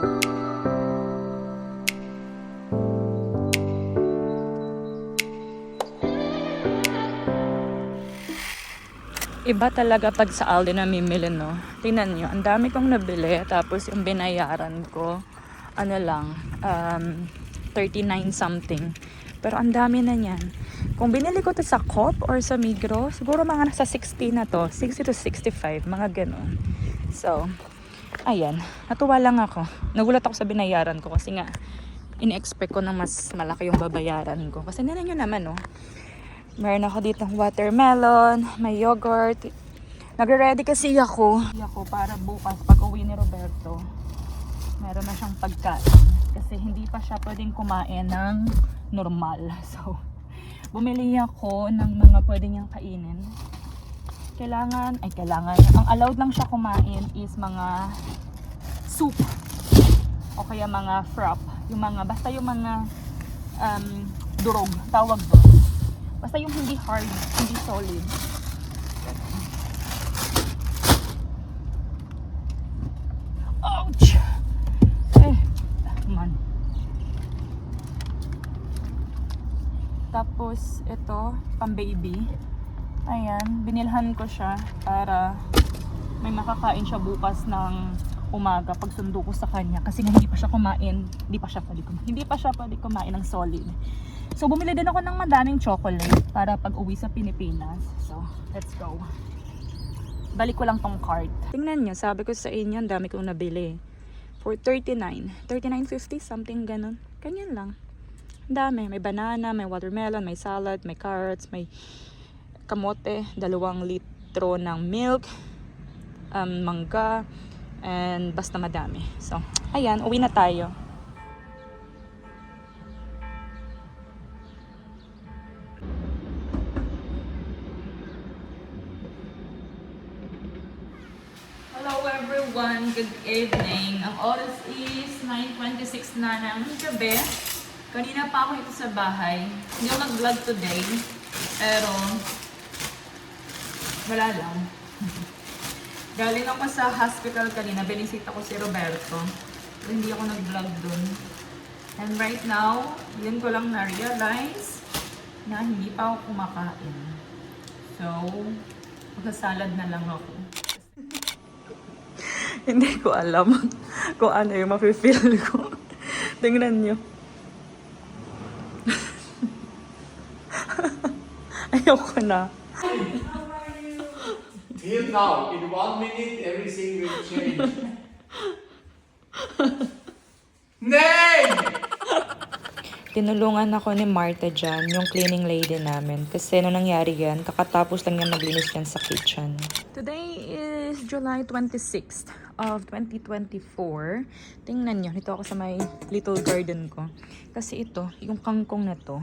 Iba talaga pag sa Aldi na mimili, no? Tingnan nyo, ang dami kong nabili. Tapos yung binayaran ko, ano lang, 39 something. Pero ang dami na niyan. Kung binili ko to sa Coop or sa Migros, siguro mga nasa 60 na to. 60 to 65, mga ganun. So, ayan. Natuwa lang ako. Nagulat ako sa binayaran ko kasi nga, ini-expect ko na mas malaki yung babayaran ko. Kasi nila nyo naman, no? Meron ako dito ng watermelon, may yogurt. Nagre-ready kasi ako para bukas pag uwi ni Roberto. Meron na siyang pagkain. Kasi hindi pa siya pwedeng kumain ng normal. So, bumili ako ng mga pwede niyang kainin. Kailangan. Ang allowed lang siya kumain is mga soup. O kaya mga frap. Basta yung mga durog, tawag doon. Basta yung hindi hard, hindi solid. Ouch! Man. Tapos, ito, pang baby. Ayan, binilhan ko siya para may makakain siya bukas ng umaga pag sundo ko sa kanya. Kasi hindi pa siya pwede kumain ng solid. So, bumili din ako ng madaming chocolate para pag uwi sa Pilipinas. So, let's go. Balik ko lang tong cart. Tingnan nyo, sabi ko sa inyo, ang dami kong nabili. For 39.50, something ganun. Ganyan lang. Ang dami. May banana, may watermelon, may salad, may carrots, may kamote, 2 litro ng milk, mangga, and basta madami. So, ayan, uwi na tayo. Hello everyone, good evening. Ang oras is 9:26 na ng gabi. Kanina pa ako ito sa bahay. Hindi ako nag-vlog today. Pero, wala lang. Galing ako sa hospital kanina. Binisita ko si Roberto. Pero hindi ako nag-vlog dun. And right now, yun ko lang na-realize na hindi pa ako kumakain. So, magsasalad na lang ako. Hindi ko alam kung ano yung mafe-feel ko. Tingnan nyo. Ayoko na. Here now, in 1 minute, everything will change. Nay! Tinulungan ako ni Martha dyan, yung cleaning lady namin. Kasi nung nangyari yan, kakatapos lang niya maglinis yan sa kitchen. Today is July 26th of 2024. Tingnan nyo, dito ako sa may little garden ko. Kasi ito, yung kangkong na to,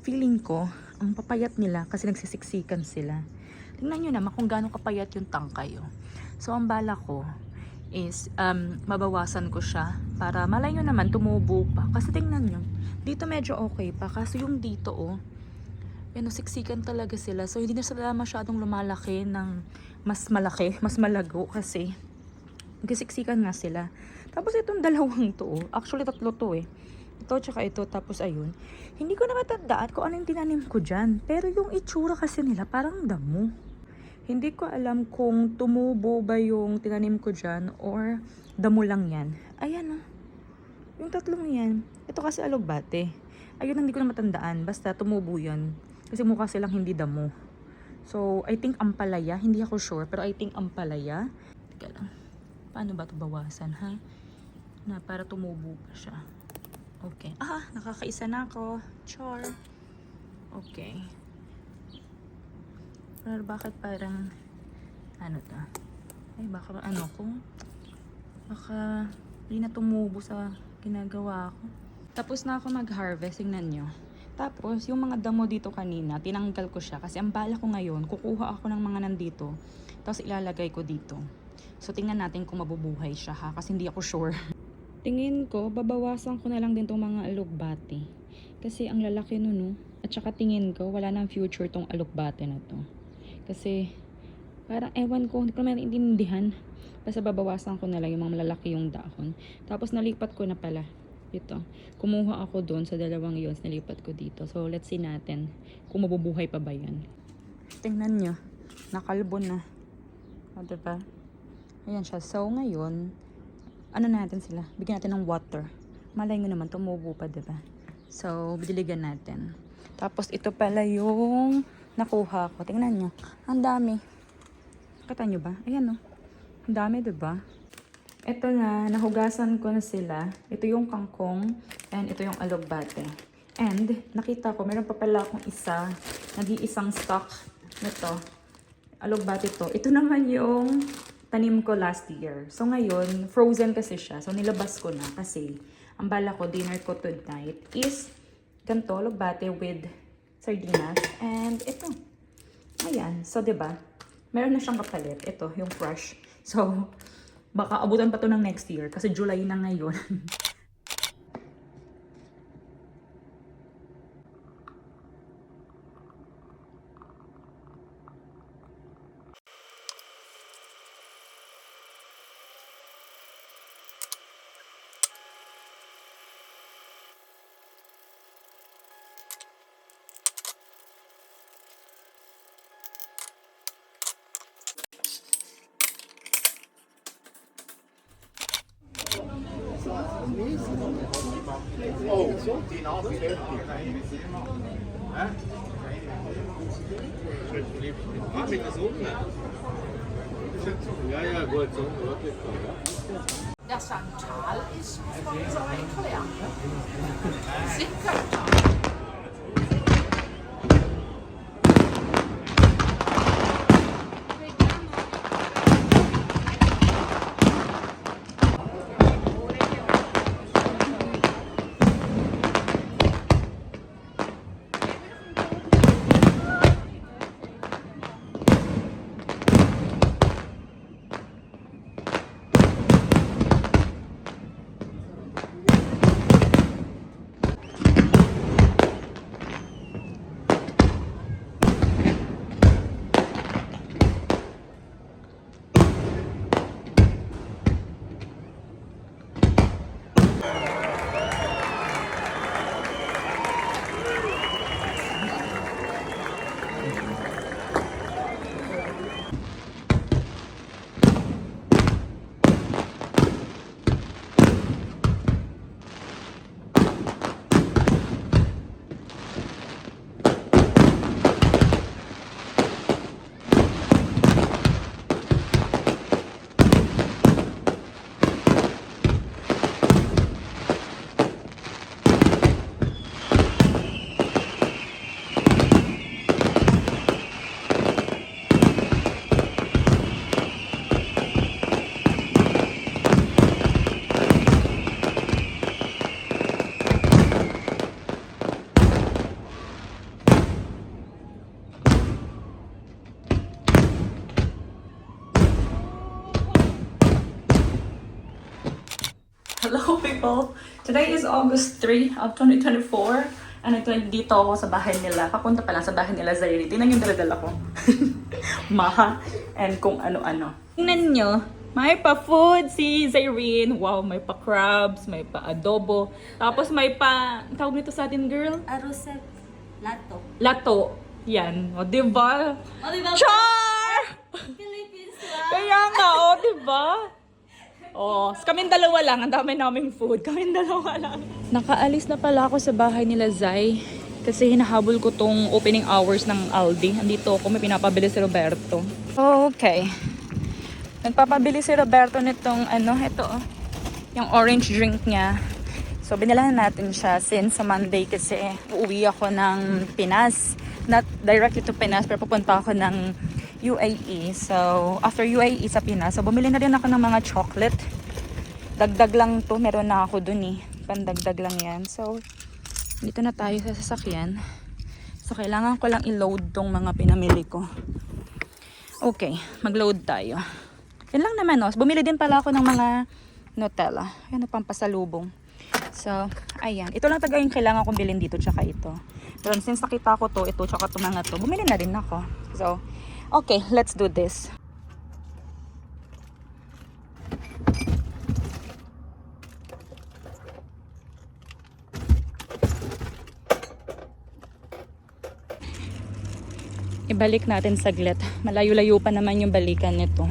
feeling ko, ang papayat nila kasi nagsisiksikan sila. Tingnan nyo naman kung gaano kapayat yung tangkay. So, ang bala ko is mabawasan ko siya para malay nyo naman tumubo pa. Kasi tingnan nyo, dito medyo okay pa. Kasi yung dito yan, siksikan talaga sila. So, hindi na sila masyadong lumalaki ng mas malaki, mas malago kasi nagsiksikan nga sila. Tapos itong dalawang to, actually 3 to ito tsaka ito, tapos ayun. Hindi ko na matandaan kung ano yung tinanim ko dyan. Pero yung itsura kasi nila parang damo. Hindi ko alam kung tumubo ba yung tinanim ko dyan or damo lang yan. Ayan yung tatlong yan. Ito kasi alugbate. Ayun, hindi ko na matandaan. Basta tumubo yun. Kasi mukha silang hindi damo. So, I think ampalaya. Hindi ako sure, pero I think ampalaya. Teka lang. Paano ba ito bawasan, ha? Na para tumubo pa siya. Okay. Nakakaisa na ako. Char. Okay. Pero bakit parang ano to? Ay, baka baka hindi na tumubo sa ginagawa ko. Tapos na ako mag-harvest. Tingnan nyo. Tapos, yung mga damo dito kanina, tinanggal ko siya. Kasi ang bala ko ngayon, kukuha ako ng mga nandito. Tapos ilalagay ko dito. So, tingnan natin kung mabubuhay siya, ha? Kasi hindi ako sure. Tingin ko, babawasan ko na lang din tong mga alugbate. Kasi ang lalaki nun, no? At saka tingin ko, wala nang future tong alugbate na to. Kasi, Parang ewan ko, hindi ko naman intindihan. Basta babawasan ko na lang yung mga malalaki yung dahon. Tapos nalipat ko na pala. Ito. Kumuha ako doon sa dalawang yun. Nalipat ko dito. So let's see natin kung mabubuhay pa ba yan. Tingnan nyo. Nakalbo na. O, diba? Ayan siya. So ngayon, ano natin sila? Bigyan natin ng water. Malay nyo naman, tumubo pa, diba? So, diligan natin. Tapos ito pala yung nakuha ko. Tingnan nyo. Ang dami. Kita nyo ba? Ayan o. Ang dami, diba? Ito na, nahugasan ko na sila. Ito yung kangkong and ito yung alugbate. And nakita ko, meron pa pala akong isa, nag-iisang stock nito. Alugbate to. Ito naman yung tanim ko last year. So ngayon, frozen kasi siya. So nilabas ko na kasi ang bala ko, dinner ko tonight is ganito, alugbate with sardinas. And ito. Ayan. So, diba? Meron na siyang kapalit. Ito, yung fresh. So, baka abutan pa to ng next year kasi July na ngayon. Oh, so die Nase mit der Sonne. Ja, ja, gut, so wirklich. Der Chantal ist von so erklärt. Sicker. Hello people! Today is August 3 of 2024 and ito dito ako sa bahay nila. Papunta pa lang sa bahay nila Zairi. Tingnan yung daladala ko. Maha and kung ano-ano. Tingnan nyo, may pa-food si Zairine. Wow, may pa-crabs, may pa-adobo. Tapos may pa, tawag nito sa atin girl? Arosep Lato. Lato. Yan. O, diba? O, diba? Char! Philippines lang. Kaya nga, o, diba? Oh, kaming dalawa lang. Ang dami naming food. Kaming dalawa lang. Nakaalis na pala ako sa bahay nila Zai. Kasi hinahabol ko tong opening hours ng Aldi. Andito ako. May pinapabili si Roberto. Okay. Nagpapabili si Roberto nitong ito oh. Yung orange drink niya. So, binilahan natin siya since sa Monday kasi uuwi ako ng Pinas. Not directly to Pinas, pero pupunta ako ng UAE. So, after UAE sa Pinas, so bumili na rin ako ng mga chocolate. Dagdag lang to. Meron na ako dun eh. Pandagdag lang yan. So, dito na tayo sa sasakyan. So, kailangan ko lang i-load tong mga pinamili ko. Okay, mag-load tayo. Yan lang naman, no? Bumili din pala ako ng mga Nutella. Yan, pampasalubong. So, ayan. Ito lang talaga yung kailangan kong bilhin dito, tsaka ito. Pero since nakita ko to, ito, tsaka ito mga to, bumili na rin ako. So, Okay, let's do this. Ibalik natin saglit. Malayo-layo pa naman yung balikan nito.